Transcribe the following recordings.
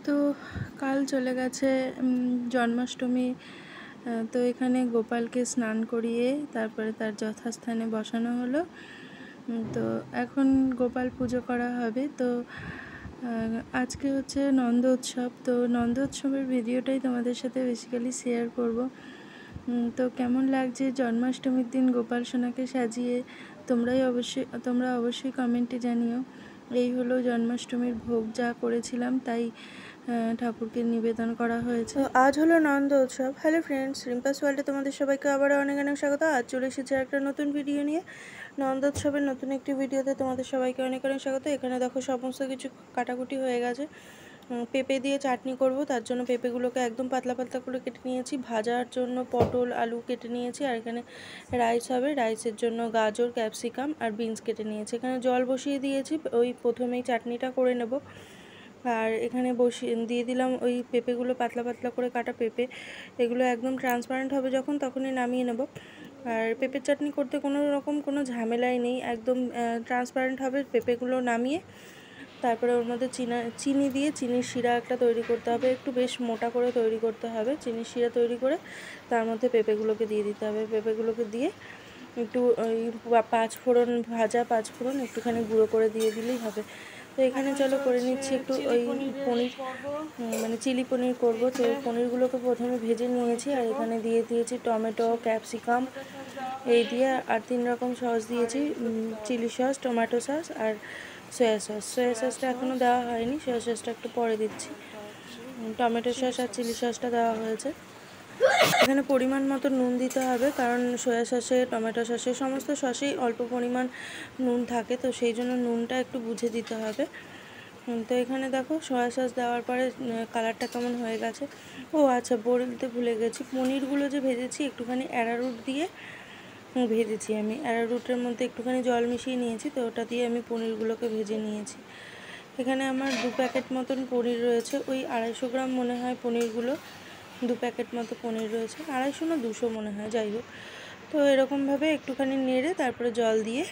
তো কাল চলে গেছে জন্মাষ্টমী। তো এখানে গোপালকে স্নান করিয়ে তারপরে তার যথাস্থানে বসানো হলো। তো এখন গোপাল পুজো করা হবে। তো আজকে হচ্ছে নন্দ উৎসব। তো নন্দ উৎসবের ভিডিওটাই তোমাদের সাথে বেসিক্যালি শেয়ার করব। তো কেমন লাগছে জন্মাষ্টমীর দিন গোপাল সোনাকে সাজিয়ে তোমরা অবশ্যই কমেন্টে জানিও। এই হলো জন্মাষ্টমীর ভোগ যা করেছিলাম তাই ঠাকুরকে নিবেদন করা হয়েছে। তো আজ হলো নন্দ উৎসব। হ্যালো ফ্রেন্ডস, রিম্পাস ওয়ার্ল্ডে তোমাদের সবাইকে আবারও অনেক অনেক স্বাগত। আজ চলে এসেছে একটা নতুন ভিডিও নিয়ে। নন্দ উৎসবের নতুন একটি ভিডিওতে তোমাদের সবাইকে অনেক অনেক স্বাগত। এখানে দেখো সমস্ত কিছু কাটাকুটি হয়ে গেছে। পেঁপে দিয়ে চাটনি করব, তার জন্য পেঁপেগুলোকে একদম পাতলা পাতলা করে কেটে নিয়েছি। ভাজার জন্য পটল আলু কেটে নিয়েছি, আর এখানে রাইস হবে। রাইসের জন্য গাজর ক্যাপসিকাম আর বিনস কেটে নিয়েছি। এখানে জল বসিয়ে দিয়েছি, ওই প্রথমেই চাটনিটা করে নেব। আর এখানে দিয়ে দিলাম ওই পেঁপেগুলো, পাতলা পাতলা করে কাটা পেঁপে। এগুলো একদম ট্রান্সপারেন্ট হবে যখন, তখনই নামিয়ে নেব। আর পেঁপের চাটনি করতে কোনো ঝামেলাই নেই, একদম ট্রান্সপারেন্ট হবে। পেঁপেগুলো নামিয়ে তারপরে ওর মধ্যে চিনি দিয়ে চিনির শিরা একটা তৈরি করতে হবে, একটু বেশ মোটা করে তৈরি করতে হবে। চিনির শিরা তৈরি করে তার মধ্যে পেঁপেগুলোকে দিয়ে দিতে হবে। পেঁপেগুলোকে দিয়ে একটু ওই ভাজা পাঁচফোড়ন একটুখানি গুঁড়ো করে দিয়ে দিলেই হবে। তো এখানে চলো করে নিচ্ছি একটু ওই পনির, মানে চিলি পনির করবো। তো পনিরগুলোকে প্রথমে ভেজে নিয়েছি, আর এখানে দিয়ে দিয়েছি টমেটো ক্যাপসিকাম এই দিয়ে, আর 3 রকম সস দিয়েছি, চিলি সস টমেটো সস আর সয়া সস। সয়া সসটা এখনও দেওয়া হয়নি, সয়া সসটা একটু পরে দিচ্ছি। টমেটো সস আর চিলি সসটা দেওয়া হয়েছে। এখানে পরিমাণ মতো নুন দিতে হবে, কারণ সয়া সসে টমেটো সসে সমস্ত সসেই অল্প পরিমাণ নুন থাকে, তো সেই জন্য নুনটা একটু বুঝে দিতে হবে। তো এখানে দেখো সয়া সস দেওয়ার পরে কালারটা কেমন হয়ে গেছে। ও আচ্ছা, বলতে ভুলে গেছি, পনিরগুলো যে ভেজেছি একটুখানি অ্যারারুট দিয়ে ভেজেছি। আমি অ্যারারুটের মধ্যে একটুখানি জল মিশিয়ে নিয়েছি, তো ওটা দিয়ে আমি পনিরগুলোকে ভেজে নিয়েছি। এখানে আমার 2 প্যাকেট মতন পনির রয়েছে, ওই 250 গ্রাম মনে হয় পনিরগুলো। 2 প্যাকেট মতো পনির রয়েছে, 250 না 200 মনে হয়, যাই হোক। তো এরকমভাবে একটুখানি নেড়ে তারপরে জল দিয়ে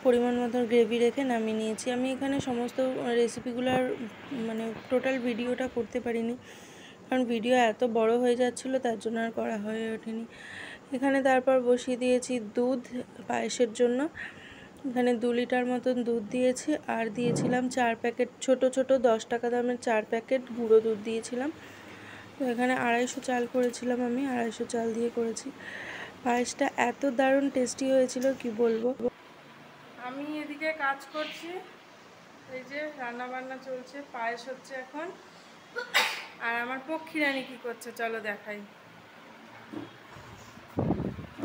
পরিমাণ মতো গ্রেভি রেখে নামিয়ে নিয়েছি। আমি এখানে সমস্ত রেসিপিগুলোর মানে টোটাল ভিডিওটা করতে পারিনি, কারণ ভিডিও এত বড় হয়ে যাচ্ছিলো, তার জন্য আর করা হয়ে ওঠেনি। এখানে তারপর বসিয়ে দিয়েছি দুধ পায়েসের জন্য। এখানে 2 লিটার মতন দুধ দিয়েছি, আর দিয়েছিলাম 4 প্যাকেট ছোট ছোট 10 টাকা দামের 4 প্যাকেট গুঁড়ো দুধ দিয়েছিলাম। তো এখানে 250 চাল করেছিলাম, আমি 250 চাল দিয়ে করেছি। পায়েসটা এত দারুণ টেস্টি হয়েছিল কি বলবো। আমি এদিকে কাজ করছি, এই যে রান্না বান্না চলছে, পায়েস হচ্ছে এখন। আর আমার পক্ষী রানী কি করছে চলো দেখাই।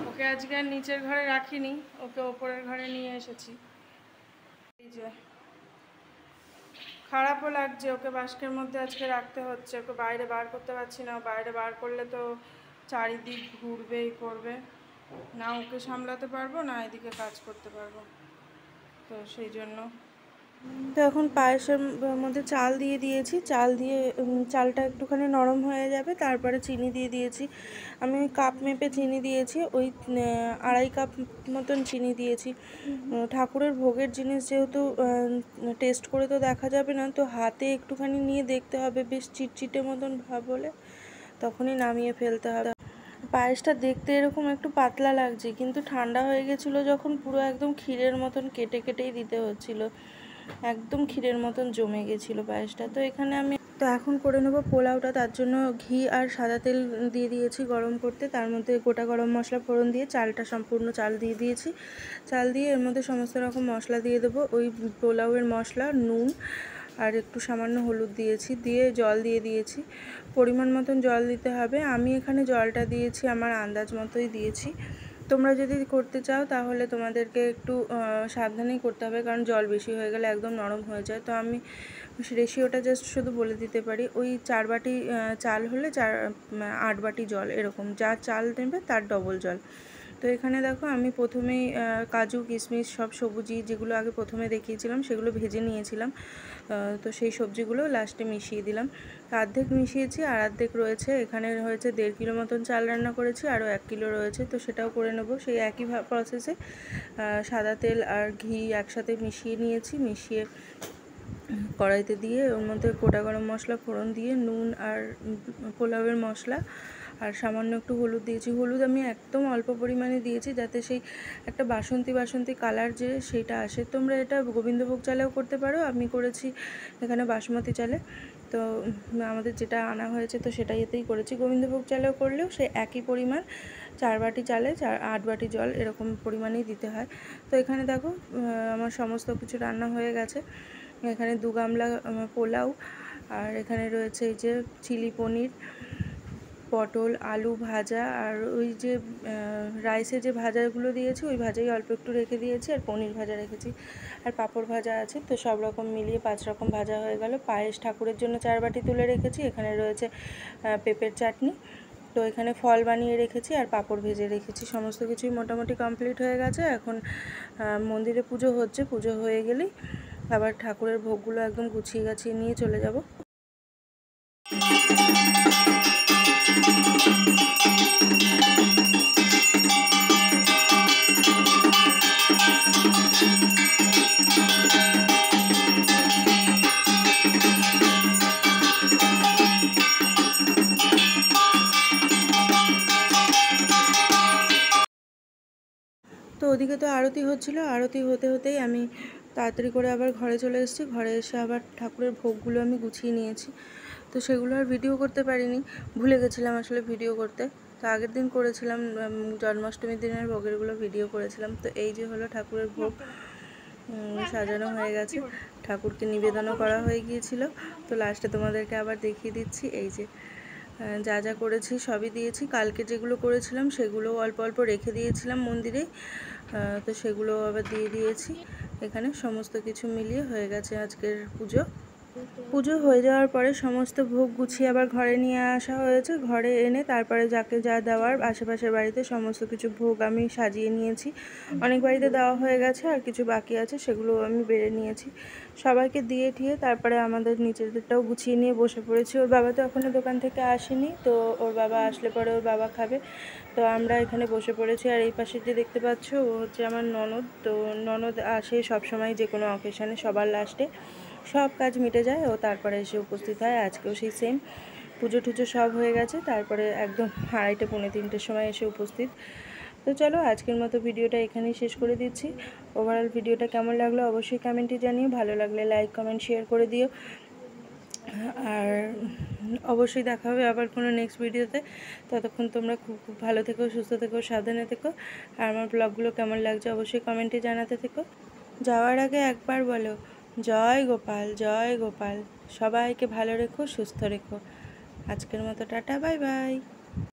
ওকে আজকে আর নিচের ঘরে রাখিনি, ওকে ওপরের ঘরে নিয়ে এসেছি। এই যে খারাপও লাগছে, ওকে বাস্কের মধ্যে আজকে রাখতে হচ্ছে, ওকে বাইরে বার করতে পারছি না। বাইরে বার করলে তো চারিদিক ঘুরবেই করবে, না ওকে সামলাতে পারবো না এদিকে কাজ করতে পারবো, তো সেই জন্য। তো এখন পায়েসের মধ্যে চাল দিয়ে দিয়েছি, চাল দিয়ে চালটা একটুখানি নরম হয়ে যাবে, তারপরে চিনি দিয়ে দিয়েছি। আমি ওই কাপ মেপে চিনি দিয়েছি, ওই 2.5 কাপ মতন চিনি দিয়েছি। ঠাকুরের ভোগের জিনিস যেহেতু টেস্ট করে তো দেখা যাবে না, তো হাতে একটুখানি নিয়ে দেখতে হবে, বেশ চিটচিটে মতন ভাব হলে তখনই নামিয়ে ফেলতে হবে। পায়েসটা দেখতে এরকম একটু পাতলা লাগছে, কিন্তু ঠান্ডা হয়ে গেছিলো যখন, পুরো একদম ক্ষীরের মতন কেটে কেটেই দিতে হচ্ছিলো, একদম ক্ষীরের মতন জমে গেছিলো পায়েসটা। তো এখানে আমি এখন করে নেব পোলাওটা। তার জন্য ঘি আর সাদা তেল দিয়ে দিয়েছি গরম করতে, তার মধ্যে গোটা গরম মশলা ফোড়ন দিয়ে চালটা সম্পূর্ণ চাল দিয়ে দিয়েছি। চাল দিয়ে এর মধ্যে সমস্ত রকম মশলা দিয়ে দেবো, ওই পোলাওয়ের মশলা, নুন আর একটু সামান্য হলুদ দিয়েছি, দিয়ে জল দিয়ে দিয়েছি। পরিমাণ মতন জল দিতে হবে। আমি এখানে জলটা দিয়েছি আমার আন্দাজ মতোই দিয়েছি। তোমরা যদি করতে চাও তাহলে তোমাদেরকে একটু সাবধানেই করতে হবে, কারণ জল বেশি হয়ে গেলে একদম নরম হয়ে যায়। তো আমি রেশিওটা জাস্ট শুধু বলে দিতে পারি, ওই 4 বাটি চাল হলে 8 বাটি জল, এরকম যা চাল নেবে তার ডবল জল। তো এখানে দেখো আমি প্রথমেই কাজু কিশমিশ সব সবজি যেগুলো আগে প্রথমে দেখিয়েছিলাম সেগুলো ভেজে নিয়েছিলাম। তো সেই সবজিগুলো লাস্টে মিশিয়ে দিলাম। অর্ধেক মিশিয়েছি আর অর্ধেক রয়েছে। এখানে হয়েছে 1.5 কিলো মতন চাল রান্না করেছি, আরও 1 কিলো রয়েছে, তো সেটাও করে নেব সেই একই প্রসেসে। সাদা তেল আর ঘি একসাথে মিশিয়ে নিয়েছি, মিশিয়ে কড়াইতে দিয়ে ওর মধ্যে গোটা গরম মশলা ফোড়ন দিয়ে নুন আর পোলাওয়ের মশলা আর সামান্য একটু হলুদ দিয়েছি। হলুদ আমি একদম অল্প পরিমাণে দিয়েছি যাতে সেই একটা বাসন্তী বাসন্তী কালার যে সেইটা আসে। তোমরা এটা গোবিন্দভোগ চালেও করতে পারো, আমি করেছি এখানে বাসমতি চালে। তো আমাদের যেটা আনা হয়েছে তো সেটাই এতেই করেছি। গোবিন্দভোগ চালেও করলেও সেই একই পরিমাণ 4 বাটি চালে 8 বাটি জল এরকম পরিমাণেই দিতে হয়। তো এখানে দেখো আমার সমস্ত কিছু রান্না হয়ে গেছে। এখানে 2 গামলা পোলাও, আর এখানে রয়েছে এই যে চিলি পনির, পটল আলু ভাজা, আর ওই যে রাইসে যে ভাজাগুলো দিয়েছি ওই ভাজাই অল্প একটু রেখে দিয়েছি, আর পনির ভাজা রেখেছি, আর পাঁপড় ভাজা আছে। তো সব রকম মিলিয়ে 5 রকম ভাজা হয়ে গেল। পায়েস ঠাকুরের জন্য 4 বাটি তুলে রেখেছি। এখানে রয়েছে পেঁপের চাটনি, তো এখানে ফল বানিয়ে রেখেছি আর পাঁপড় ভেজে রেখেছি। সমস্ত কিছুই মোটামুটি কমপ্লিট হয়ে গেছে। এখন মন্দিরে পুজো হচ্ছে, পুজো হয়ে গেলেই আবার ঠাকুরের ভোগগুলো একদম গুছিয়ে গাছিয়ে নিয়ে চলে যাব। তো ওদিকে তো আরতি হচ্ছিল, আরতি হতে হতেই আমি তাড়াতাড়ি করে আবার ঘরে চলে এসেছি। ঘরে এসে আবার ঠাকুরের ভোগগুলো আমি গুছিয়ে নিয়েছি। তো সেগুলো আর ভিডিও করতে পারিনি, ভুলে গেছিলাম আসলে ভিডিও করতে। তো আগের দিন করেছিলাম, জন্মাষ্টমীর দিনের ভোগেরগুলো ভিডিও করেছিলাম। তো এই যে হলো ঠাকুরের ভোগ, সাজানো হয়ে গেছে, ঠাকুরকে নিবেদনও করা হয়ে গিয়েছিল। তো লাস্টে তোমাদেরকে আবার দেখিয়ে দিচ্ছি। এই যে যা যা করেছি সবই দিয়েছি। কালকে যেগুলো করেছিলাম সেগুলো অল্প অল্প রেখে দিয়েছিলাম মন্দিরে, তো সেগুলো আবার দিয়ে দিয়েছি। এখানে সমস্ত কিছু মিলিয়ে হয়ে গেছে আজকের পুজো। পুজো হয়ে যাওয়ার পরে সমস্ত ভোগ গুছিয়ে আবার ঘরে নিয়ে আসা হয়েছে। ঘরে এনে তারপরে যাকে যা দেওয়ার আশেপাশের বাড়িতে সমস্ত কিছু ভোগ আমি সাজিয়ে নিয়েছি। অনেক বাড়িতে দেওয়া হয়ে গেছে, আর কিছু বাকি আছে সেগুলো আমি বেড়ে নিয়েছি। সবাইকে দিয়ে ঠিয়ে তারপরে আমাদের নিজেদেরটাও গুছিয়ে নিয়ে বসে পড়েছি। ওর বাবা তো এখনও দোকান থেকে আসেনি, তো ওর বাবা আসলে পরে ওর বাবা খাবে। তো আমরা এখানে বসে পড়েছি। আর এই পাশে যে দেখতে পাচ্ছ ও হচ্ছে আমার ননদ। তো ননদ আসে সবসময় যে কোনো অকেশানে, সবার লাস্টে সব কাজ মিটে যায় ও তারপরে এসে উপস্থিত হয়। আজকেও সেই সেম, পুজো টুজো সব হয়ে গেছে, তারপরে একদম 2:30 পৌনে 3টের সময় এসে উপস্থিত। তো চলো আজকের মতো ভিডিওটা এখানেই শেষ করে দিচ্ছি। ওভারঅল ভিডিওটা কেমন লাগলো অবশ্যই কমেন্টে জানিও, ভালো লাগলে লাইক কমেন্ট শেয়ার করে দিও। আর অবশ্যই দেখা হবে আবার কোনো নেক্সট ভিডিওতে। ততক্ষণ তোমরা খুব খুব ভালো থেকো, সুস্থ থেকো, সাবধানে থেকো। আর আমার ব্লগগুলো কেমন লাগছে অবশ্যই কমেন্টে জানাতে থেকো। যাওয়ার আগে একবার বলো, জয় গোপাল জয় গোপাল। সবাইকে ভালো রেখো, সুস্থ রেখো। আজকের মতো টাটা, বাই বাই।